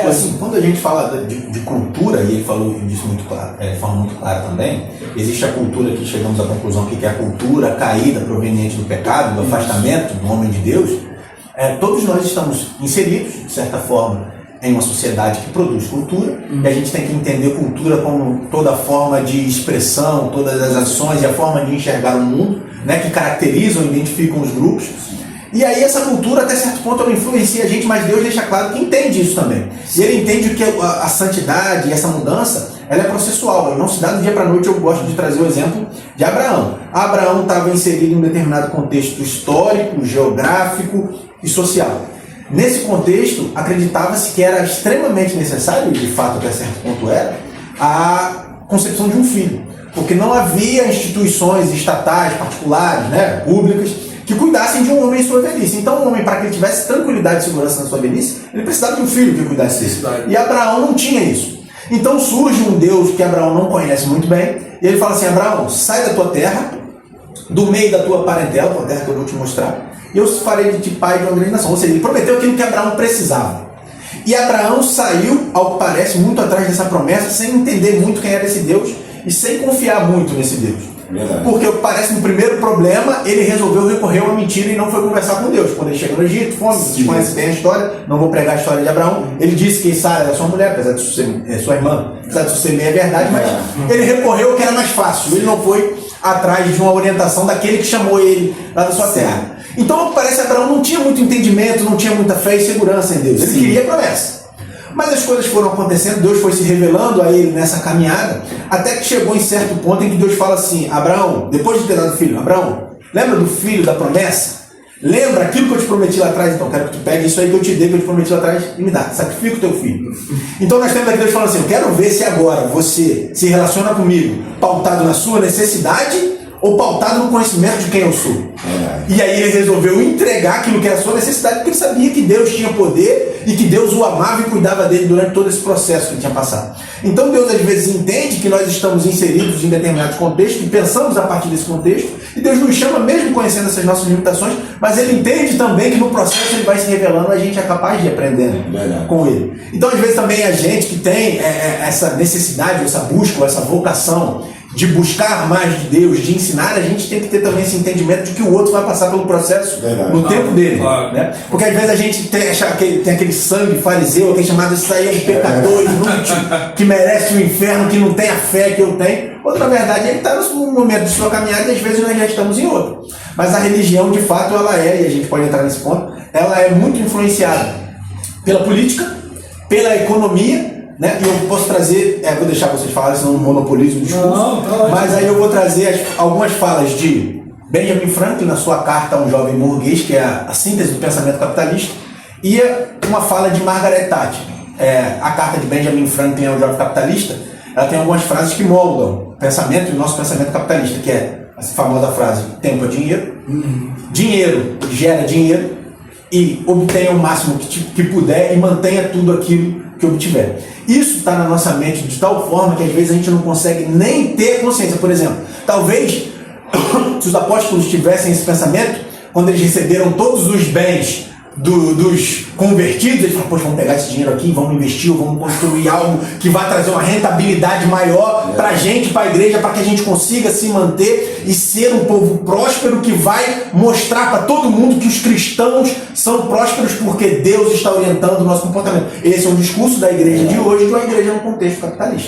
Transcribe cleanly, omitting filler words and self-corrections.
Assim, quando a gente fala de cultura, e ele falou disso muito claro, de forma muito clara também, existe a cultura que chegamos à conclusão que é a cultura caída proveniente do pecado, do afastamento do homem de Deus. Todos nós estamos inseridos, de certa forma, em uma sociedade que produz cultura, e a gente tem que entender cultura como toda forma de expressão, todas as ações e a forma de enxergar o mundo, né, que caracterizam e identificam os grupos. E aí essa cultura, até certo ponto, ela influencia a gente, mas Deus deixa claro que entende isso também. E ele entende que a santidade e essa mudança, ela é processual, ela não se dá do dia para a noite. Eu gosto de trazer o exemplo de Abraão. Abraão estava inserido em um determinado contexto histórico, geográfico e social. Nesse contexto, acreditava-se que era extremamente necessário, e de fato até certo ponto era, a concepção de um filho. Porque não havia instituições estatais, particulares, né, públicas, que cuidassem de um homem em sua velhice. Então, um homem, para que ele tivesse tranquilidade e segurança na sua velhice, ele precisava de um filho que cuidasse disso. E Abraão não tinha isso. Então surge um Deus que Abraão não conhece muito bem, e ele fala assim: Abraão, sai da tua terra, do meio da tua parentela, tua terra que eu vou te mostrar, e eu farei de ti pai de uma grande nação. Ou seja, ele prometeu aquilo que Abraão precisava. E Abraão saiu, ao que parece, muito atrás dessa promessa, sem entender muito quem era esse Deus, e sem confiar muito nesse Deus. Verdade. Porque parece que no primeiro problema ele resolveu recorrer a uma mentira e não foi conversar com Deus. Quando ele chega no Egito, vocês conhecem bem a história, não vou pregar a história de Abraão. Ele disse que Sara era sua mulher, apesar de ser sua irmã, apesar de ser meia verdade, mas ele recorreu ao que era mais fácil. Ele não foi atrás de uma orientação daquele que chamou ele lá da sua terra. Então parece que Abraão não tinha muito entendimento, não tinha muita fé e segurança em Deus. Ele queria promessa. Mas as coisas foram acontecendo, Deus foi se revelando a ele nessa caminhada, até que chegou em certo ponto em que Deus fala assim: Abraão, depois de ter dado filho, Abraão, lembra do filho da promessa? Lembra aquilo que eu te prometi lá atrás? Então quero que tu pegue isso aí que eu te dei, que eu te prometi lá atrás, e me dá, sacrifica o teu filho. Então nós temos aqui Deus falando assim: eu quero ver se agora você se relaciona comigo pautado na sua necessidade ou pautado no conhecimento de quem eu sou. E aí ele resolveu entregar aquilo que era a sua necessidade, porque ele sabia que Deus tinha poder e que Deus o amava e cuidava dele durante todo esse processo que ele tinha passado. Então Deus às vezes entende que nós estamos inseridos em determinados contextos e pensamos a partir desse contexto, e Deus nos chama mesmo conhecendo essas nossas limitações, mas ele entende também que no processo ele vai se revelando, a gente é capaz de aprender com ele. Então às vezes também a gente que tem essa necessidade, essa busca, essa vocação de buscar mais de Deus, de ensinar, a gente tem que ter também esse entendimento de que o outro vai passar pelo processo no tempo dele. Né? Porque às vezes a gente tem aquele sangue fariseu, aquele chamado de sair um pecador inútil, que merece o inferno, que não tem a fé que eu tenho. Outra verdade, ele está no momento de sua caminhada e às vezes nós já estamos em outro. Mas a religião, de fato, ela e a gente pode entrar nesse ponto, ela é muito influenciada pela política, pela economia, né? E eu posso trazer, vou deixar vocês falarem, senão eu monopolizo o discurso, mas aí eu vou trazer algumas falas de Benjamin Franklin na sua carta a um jovem burguês, que é a síntese do pensamento capitalista, e uma fala de Margaret Thatcher. A carta de Benjamin Franklin a um jovem capitalista, ela tem algumas frases que moldam o pensamento e o nosso pensamento capitalista, que é a famosa frase: tempo é dinheiro, dinheiro gera dinheiro, e obtenha o máximo que puder e mantenha tudo aquilo que obtiver. Isso está na nossa mente de tal forma que às vezes a gente não consegue nem ter consciência. Por exemplo, talvez se os apóstolos tivessem esse pensamento, quando eles receberam todos os bens dos convertidos, eles falaram: poxa, vamos pegar esse dinheiro aqui, vamos investir, vamos construir algo que vai trazer uma rentabilidade maior para a gente, para a igreja, para que a gente consiga se manter e ser um povo próspero que vai mostrar para todo mundo que os cristãos são prósperos porque Deus está orientando o nosso comportamento. Esse é um discurso da igreja de hoje, de uma igreja no contexto capitalista.